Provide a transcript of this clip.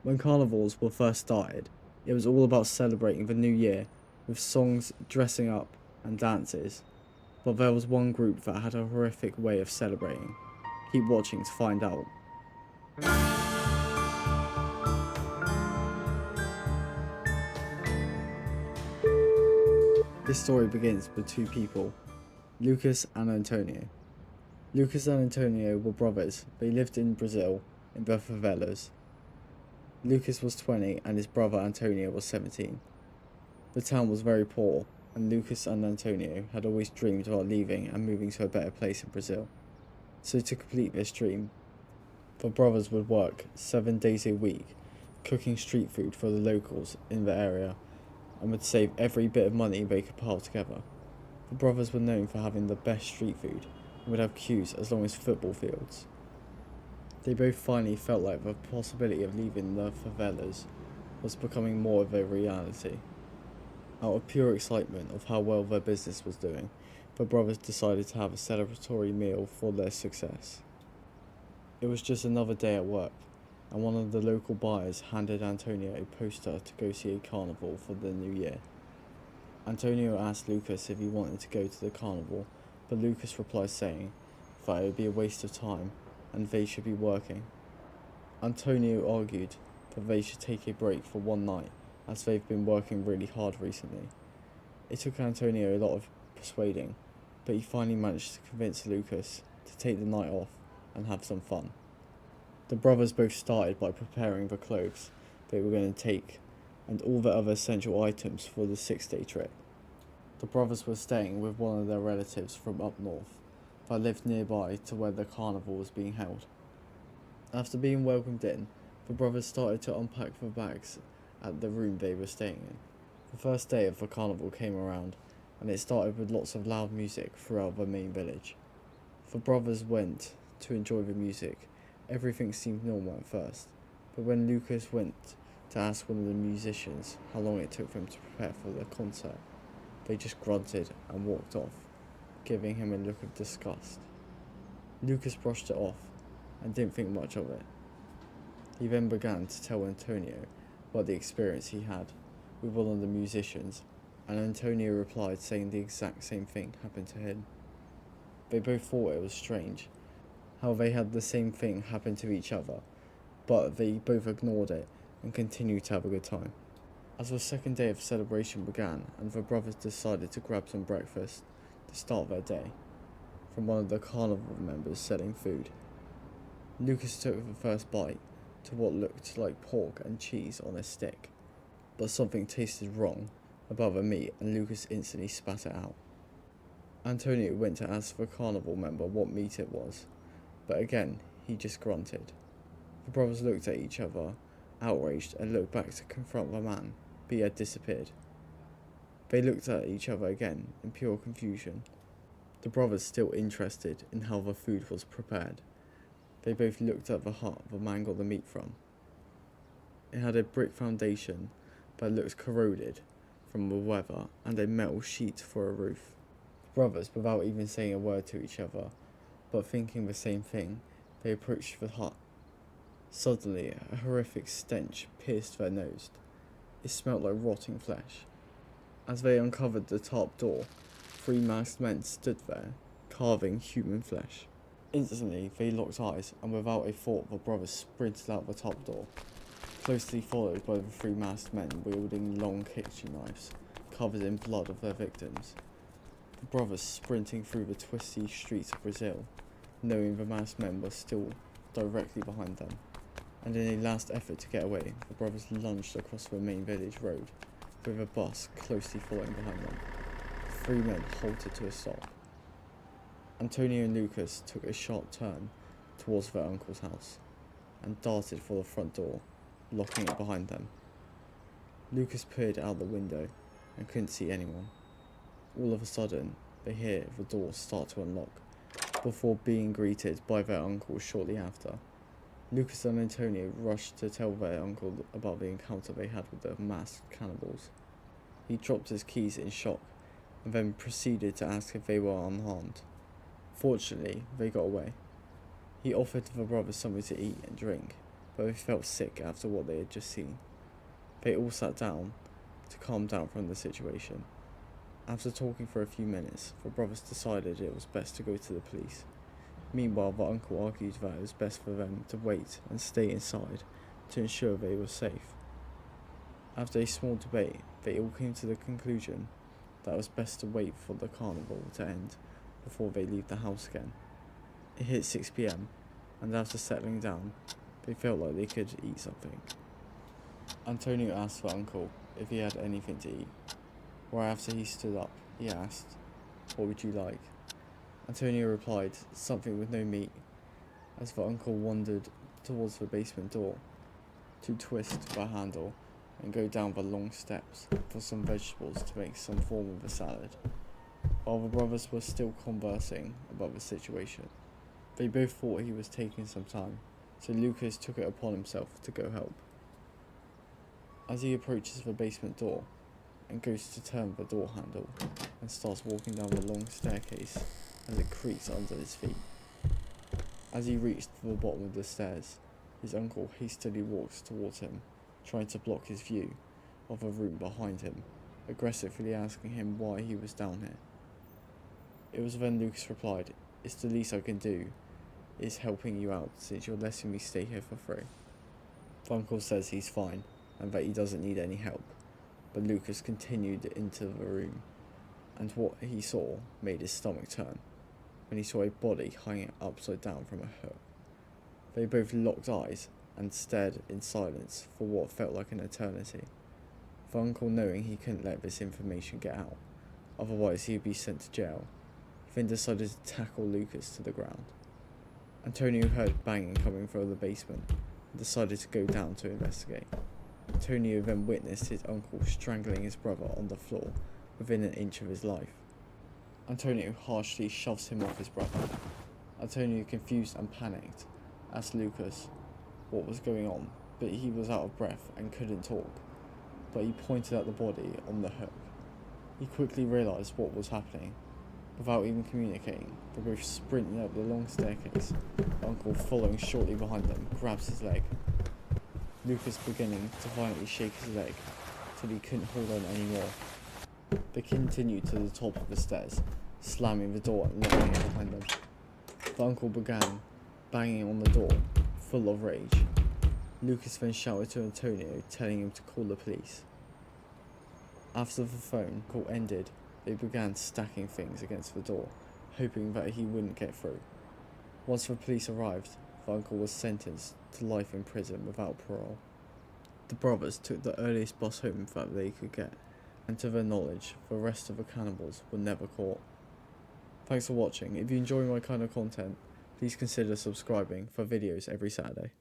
When carnivals were first started, it was all about celebrating the new year with songs, dressing up, and dances. But there was one group that had a horrific way of celebrating. Keep watching to find out. This story begins with two people, Lucas and Antonio. Lucas and Antonio were brothers. They lived in Brazil, in the Favelas. Lucas was 20 and his brother Antonio was 17. The town was very poor, and Lucas and Antonio had always dreamed about leaving and moving to a better place in Brazil. So to complete this dream, the brothers would work 7 days a week, cooking street food for the locals in the area, and would save every bit of money they could pile together. The brothers were known for having the best street food and would have queues as long as football fields. They both finally felt like the possibility of leaving the favelas was becoming more of a reality. Out of pure excitement of how well their business was doing, the brothers decided to have a celebratory meal for their success. It was just another day at work, and one of the local buyers handed Antonio a poster to go see a carnival for the new year. Antonio asked Lucas if he wanted to go to the carnival, but Lucas replied saying that it would be a waste of time and they should be working. Antonio argued that they should take a break for one night as they've been working really hard recently. It took Antonio a lot of persuading, but he finally managed to convince Lucas to take the night off and have some fun. The brothers both started by preparing the clothes they were going to take and all the other essential items for the 6-day trip. The brothers were staying with one of their relatives from up north that lived nearby to where the carnival was being held. After being welcomed in, the brothers started to unpack the bags at the room they were staying in. The first day of the carnival came around, and it started with lots of loud music throughout the main village. The brothers went to enjoy the music. Everything seemed normal at first, but when Lucas went to ask one of the musicians how long it took them to prepare for the concert, they just grunted and walked off, giving him a look of disgust. Lucas brushed it off and didn't think much of it. He then began to tell Antonio about the experience he had with one of the musicians, and Antonio replied saying the exact same thing happened to him. They both thought it was strange how they had the same thing happen to each other, but they both ignored it and continued to have a good time. As the second day of celebration began and the brothers decided to grab some breakfast to start their day from one of the carnival members selling food, Lucas took the first bite to what looked like pork and cheese on a stick, but something tasted wrong about the meat and Lucas instantly spat it out. Antonio went to ask the carnival member what meat it was, but again he just grunted. The brothers looked at each other, outraged, and looked back to confront the man, but he had disappeared. They looked at each other again in pure confusion, the brothers still interested in how the food was prepared. They both looked at the hut the man got the meat from. It had a brick foundation that looked corroded from the weather and a metal sheet for a roof. The brothers, without even saying a word to each other, but thinking the same thing, they approached the hut. Suddenly, a horrific stench pierced their nose. It smelt like rotting flesh. As they uncovered the top door, 3 masked men stood there, carving human flesh. Instantly, they locked eyes, and without a thought, the brothers sprinted out the top door, closely followed by the 3 masked men wielding long kitchen knives, covered in blood of their victims. The brothers sprinting through the twisty streets of Brazil, knowing the masked men were still directly behind them, and in a last effort to get away, the brothers lunged across the main village road, with a bus closely following behind them. The 3 men halted to a stop. Antonio and Lucas took a sharp turn towards their uncle's house, and darted for the front door, locking it behind them. Lucas peered out the window, and couldn't see anyone. All of a sudden, they hear the door start to unlock, before being greeted by their uncle shortly after. Lucas and Antonio rushed to tell their uncle about the encounter they had with the masked cannibals. He dropped his keys in shock, and then proceeded to ask if they were unharmed. Fortunately, they got away. He offered the brothers something to eat and drink, but they felt sick after what they had just seen. They all sat down to calm down from the situation. After talking for a few minutes, the brothers decided it was best to go to the police. Meanwhile, the uncle argued that it was best for them to wait and stay inside to ensure they were safe. After a small debate, they all came to the conclusion that it was best to wait for the carnival to end before they leave the house again. It hit 6 p.m, and after settling down, they felt like they could eat something. Antonio asked the uncle if he had anything to eat. Right after he stood up, he asked, "What would you like?" Antonio replied, "Something with no meat," as the uncle wandered towards the basement door to twist the handle and go down the long steps for some vegetables to make some form of a salad. While the brothers were still conversing about the situation, they both thought he was taking some time, so Lucas took it upon himself to go help. As he approaches the basement door and goes to turn the door handle and starts walking down the long staircase as it creaks under his feet. As he reached the bottom of the stairs, his uncle hastily walks towards him, trying to block his view of a room behind him, aggressively asking him why he was down here. It was then Lucas replied, "It's the least I can do, is helping you out since you're letting me stay here for free." The uncle says he's fine and that he doesn't need any help, but Lucas continued into the room, and what he saw made his stomach turn when he saw a body hanging upside down from a hook. They both locked eyes and stared in silence for what felt like an eternity. The uncle, knowing he couldn't let this information get out, otherwise he'd be sent to jail, then decided to tackle Lucas to the ground. Antonio heard banging coming from the basement and decided to go down to investigate. Antonio then witnessed his uncle strangling his brother on the floor within an inch of his life. Antonio harshly shoves him off his brother. Antonio, confused and panicked, asked Lucas what was going on, but he was out of breath and couldn't talk, but he pointed at the body on the hook. He quickly realised what was happening. Without even communicating, they both sprinted up the long staircase. Uncle, following shortly behind them, grabs his leg. Lucas beginning to violently shake his leg till he couldn't hold on anymore. They continued to the top of the stairs, slamming the door and locking it behind them. The uncle began banging on the door, full of rage. Lucas then shouted to Antonio, telling him to call the police. After the phone call ended, they began stacking things against the door, hoping that he wouldn't get through. Once the police arrived, the uncle was sentenced to life in prison without parole. The brothers took the earliest bus home that they could get, and to their knowledge, the rest of the cannibals were never caught. Thanks for watching. If you enjoy my kind of content, please consider subscribing for videos every Saturday.